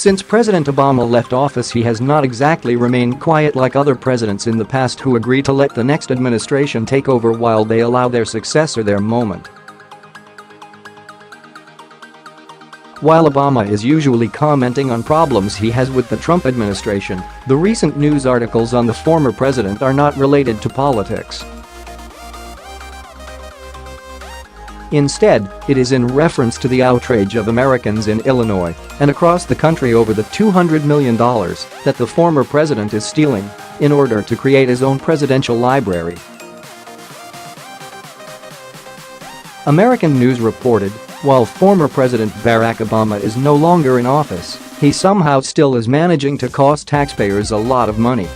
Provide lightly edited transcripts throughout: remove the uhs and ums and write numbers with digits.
Since President Obama left office, he has not exactly remained quiet like other presidents in the past who agreed to let the next administration take over while they allow their successor their moment. While Obama is usually commenting on problems he has with the Trump administration, the recent news articles on the former president are not related to politics. Instead, it is in reference to the outrage of Americans in Illinois and across the country over the $200 million that the former president is stealing in order to create his own presidential library. American News reported, while former President Barack Obama is no longer in office, he somehow still is managing to cost taxpayers a lot of money.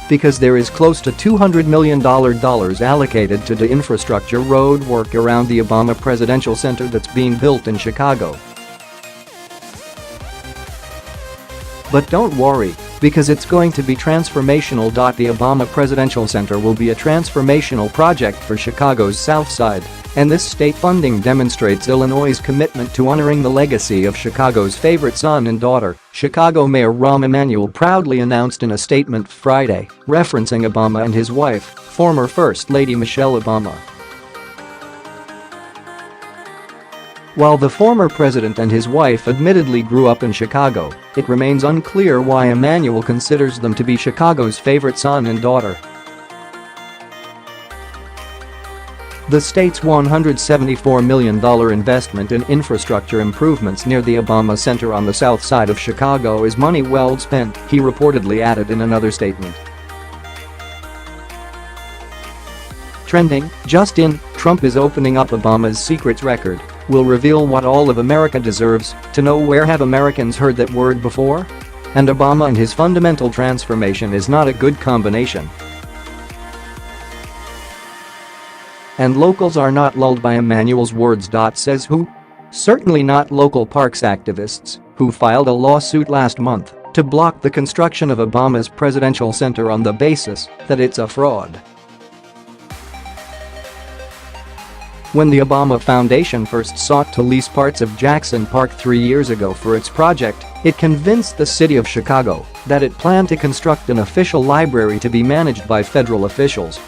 Because there is close to $200 million allocated to the infrastructure road work around the Obama Presidential Center that's being built in Chicago. But don't worry, because it's going to be transformational. The Obama Presidential Center will be a transformational project for Chicago's South Side, and this state funding demonstrates Illinois' commitment to honoring the legacy of Chicago's favorite son and daughter, Chicago Mayor Rahm Emanuel proudly announced in a statement Friday, referencing Obama and his wife, former First Lady Michelle Obama. While the former president and his wife admittedly grew up in Chicago, it remains unclear why Emanuel considers them to be Chicago's favorite son and daughter. The state's $174 million investment in infrastructure improvements near the Obama Center on the south side of Chicago is money well spent, he reportedly added in another statement. Trending, just in, Trump is opening up Obama's secrets record. Will reveal what all of America deserves to know. Where have Americans heard that word before? And Obama and his fundamental transformation is not a good combination. And locals are not lulled by Emanuel's words.Says who? Certainly not local parks activists, who filed a lawsuit last month to block the construction of Obama's presidential center on the basis that it's a fraud. When the Obama Foundation first sought to lease parts of Jackson Park 3 years ago for its project, it convinced the city of Chicago that it planned to construct an official library to be managed by federal officials.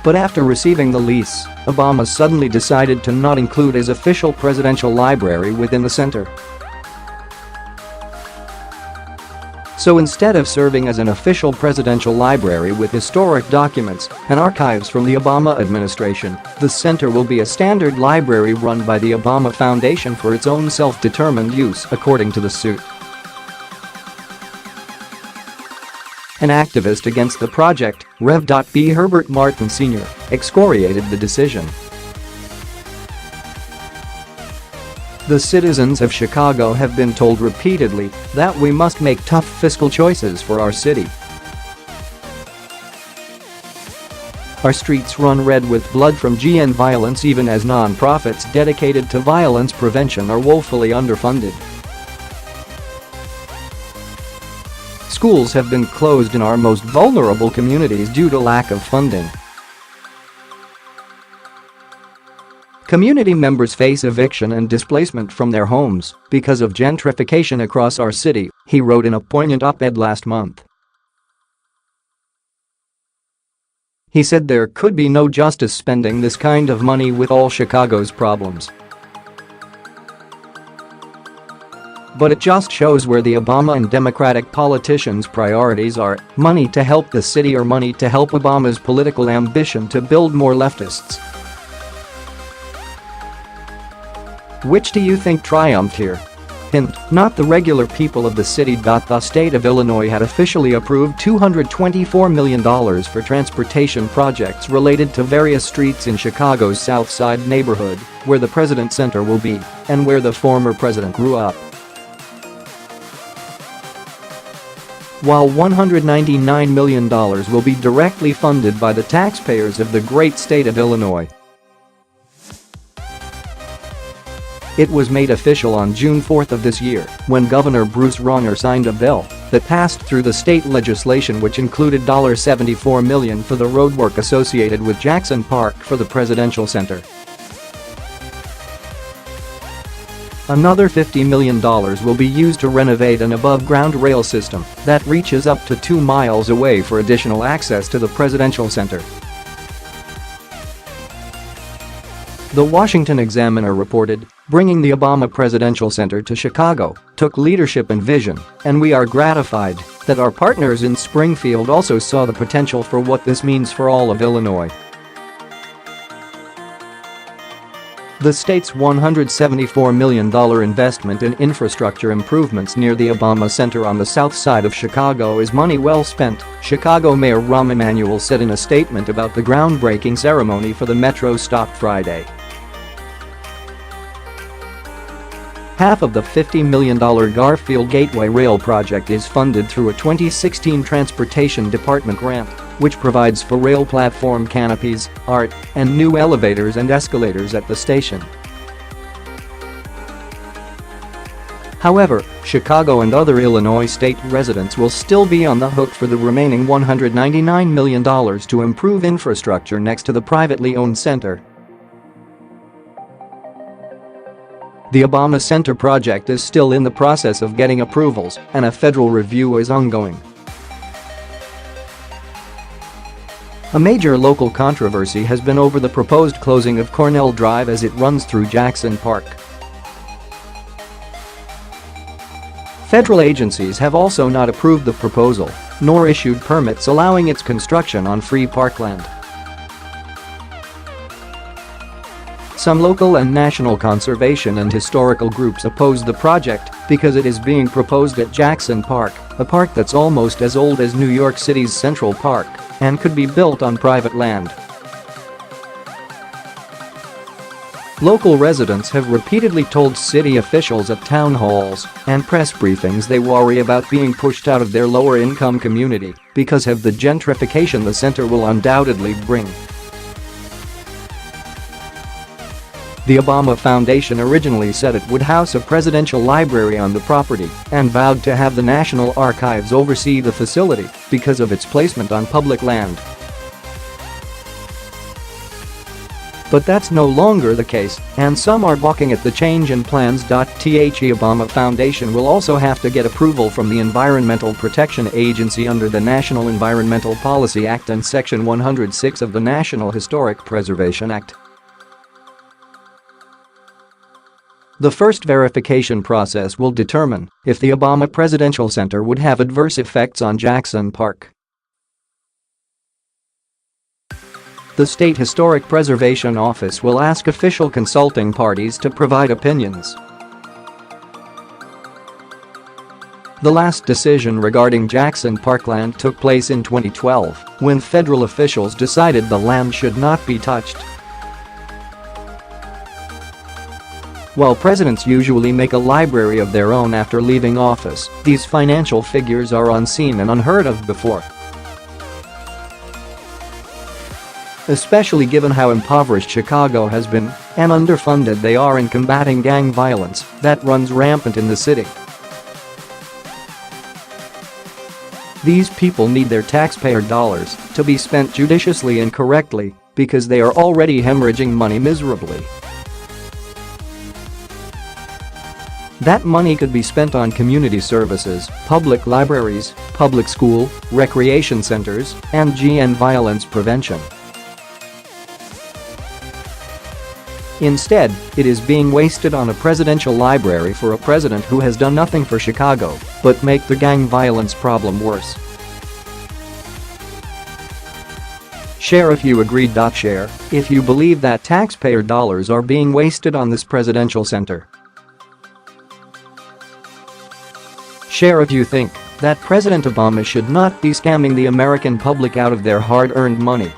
But after receiving the lease, Obama suddenly decided to not include his official presidential library within the center. So instead of serving as an official presidential library with historic documents and archives from the Obama administration, the center will be a standard library run by the Obama Foundation for its own self-determined use, according to the suit. An activist against the project, Rev.B.Herbert Martin Sr., excoriated the decision. The citizens of Chicago have been told repeatedly that we must make tough fiscal choices for our city. Our streets run red with blood from gun violence, even as non-profits dedicated to violence prevention are woefully underfunded. Schools have been closed in our most vulnerable communities due to lack of funding. Community members face eviction and displacement from their homes because of gentrification across our city, he wrote in a poignant op-ed last month. He said there could be no justice spending this kind of money with all Chicago's problems. But it just shows where the Obama and Democratic politicians' priorities are: money to help the city or money to help Obama's political ambition to build more leftists. Which do you think triumphed here? Hint, not the regular people of the city. The state of Illinois had officially approved $224 million for transportation projects related to various streets in Chicago's South Side neighborhood, where the President Center will be, and where the former president grew up. While $199 million will be directly funded by the taxpayers of the great state of Illinois. It was made official on June 4 of this year when Governor Bruce Rauner signed a bill that passed through the state legislation, which included $74 million for the roadwork associated with Jackson Park for the presidential center. Another $50 million will be used to renovate an above-ground rail system that reaches up to 2 miles away for additional access to the presidential center. The Washington Examiner reported, bringing the Obama Presidential Center to Chicago took leadership and vision, and we are gratified that our partners in Springfield also saw the potential for what this means for all of Illinois. The state's $174 million investment in infrastructure improvements near the Obama Center on the south side of Chicago is money well spent, Chicago Mayor Rahm Emanuel said in a statement about the groundbreaking ceremony for the Metro stop Friday. Half of the $50 million Garfield Gateway Rail project is funded through a 2016 Transportation Department grant, which provides for rail platform canopies, art, and new elevators and escalators at the station. However, Chicago and other Illinois state residents will still be on the hook for the remaining $199 million to improve infrastructure next to the privately owned center. The Obama Center project is still in the process of getting approvals, and a federal review is ongoing. A major local controversy has been over the proposed closing of Cornell Drive as it runs through Jackson Park. Federal agencies have also not approved the proposal, nor issued permits allowing its construction on free parkland. Some local and national conservation and historical groups oppose the project because it is being proposed at Jackson Park, a park that's almost as old as New York City's Central Park and could be built on private land. Local residents have repeatedly told city officials at town halls and press briefings they worry about being pushed out of their lower-income community because of the gentrification the center will undoubtedly bring. The Obama Foundation originally said it would house a presidential library on the property and vowed to have the National Archives oversee the facility because of its placement on public land. But that's no longer the case, and some are balking at the change in plans. The Obama Foundation will also have to get approval from the Environmental Protection Agency under the National Environmental Policy Act and Section 106 of the National Historic Preservation Act. The first verification process will determine if the Obama Presidential Center would have adverse effects on Jackson Park. The State Historic Preservation Office will ask official consulting parties to provide opinions. The last decision regarding Jackson Parkland took place in 2012 when federal officials decided the land should not be touched. While presidents usually make a library of their own after leaving office, these financial figures are unseen and unheard of before. Especially given how impoverished Chicago has been and underfunded they are in combating gang violence that runs rampant in the city. These people need their taxpayer dollars to be spent judiciously and correctly because they are already hemorrhaging money miserably. That money could be spent on community services, public libraries, public school, recreation centers, and violence prevention. Instead, it is being wasted on a presidential library for a president who has done nothing for Chicago but make the gang violence problem worse. Share if you agree. Share if you believe that taxpayer dollars are being wasted on this presidential center. Share if you think that President Obama should not be scamming the American public out of their hard-earned money.